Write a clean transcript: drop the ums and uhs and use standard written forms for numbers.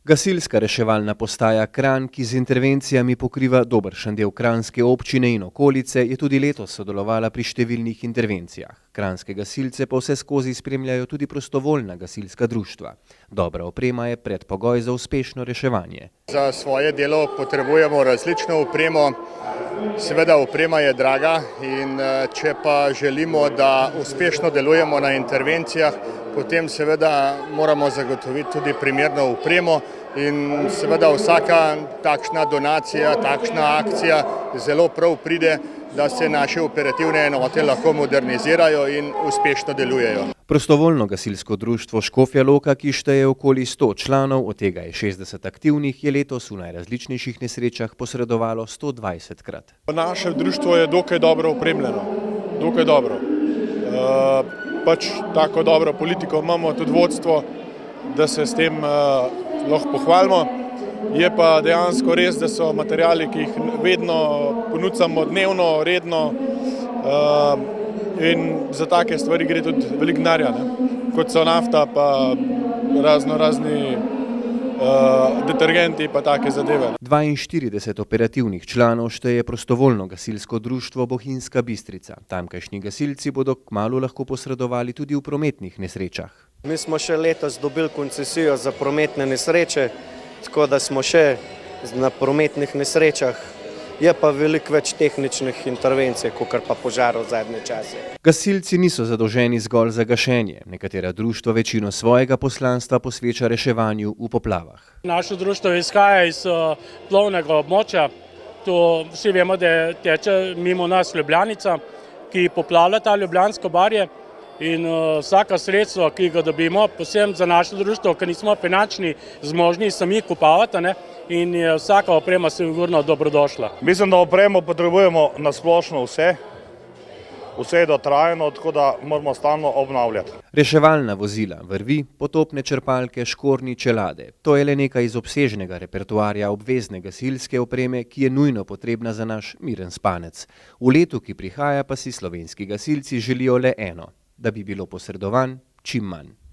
Gasilska reševalna postaja Kranj, ki z intervencijami pokriva dobršen del kranjske občine in okolice, je tudi letos sodelovala pri številnih intervencijah. Kranjske gasilce pa vseskozi spremljajo tudi prostovoljna gasilska društva. Dobra oprema je predpogoj za uspešno reševanje. Za svoje delo potrebujemo različno opremo. Seveda oprema je draga in če pa želimo, da uspešno delujemo na intervencijah, potem seveda moramo zagotoviti tudi primerno opremo in seveda vsaka takšna donacija, takšna akcija zelo prav pride, da se naše operativne enote lahko modernizirajo in uspešno delujejo. Prostovoljno gasilsko društvo Škofja Loka, ki šteje okoli 100 članov, od tega je 60 aktivnih, je letos v najrazličnejših nesrečah posredovalo 120krat. Naše društvo je dokaj dobro opremljeno, dokaj dobro. Pač tako dobro politiko imamo, tudi vodstvo, da se s tem lahko pohvalimo. Je pa dejansko res, da so materiali, ki jih vedno ponudimo dnevno, redno, in za take stvari gre tudi veliko denarja, kot so nafta pa razni detergenti pa take zadeve. 42 operativnih članov šteje prostovoljno gasilsko društvo Bohinjska Bistrica. Tamkajšnji gasilci bodo kmalu lahko posredovali tudi v prometnih nesrečah. Mi smo še letos dobili koncesijo za prometne nesreče, tako da smo še na prometnih nesrečah. Je pa veliko več tehničnih intervencij, kakor pa požarov v zadnje čase. Gasilci niso zadolženi zgolj za gašenje. Nekatera društva večino svojega poslanstva posveča reševanju v poplavah. Naše društvo izhaja iz plovnega območja. Tu vsi vemo, da teče mimo nas Ljubljanica, ki poplavlja ta Ljubljansko barje. In vsaka sredstva, ki ga dobimo, posebno za naše društvo, ker nismo finančni zmožni sami kupavati, in je vsaka oprema sigurno dobrodošla. Mislim, da opremo potrebujemo na splošno vse je dotrajano, tako da moramo stalno obnavljati. Reševalna vozila, vrvi, potopne črpalke, škornji, čelade. To je le nekaj iz obsežnega repertoarja obvezne gasilske opreme, ki je nujno potrebna za naš miren spanec. V letu, ki prihaja, pa si slovenski gasilci želijo le eno: da bi bilo posredovanj čim manj.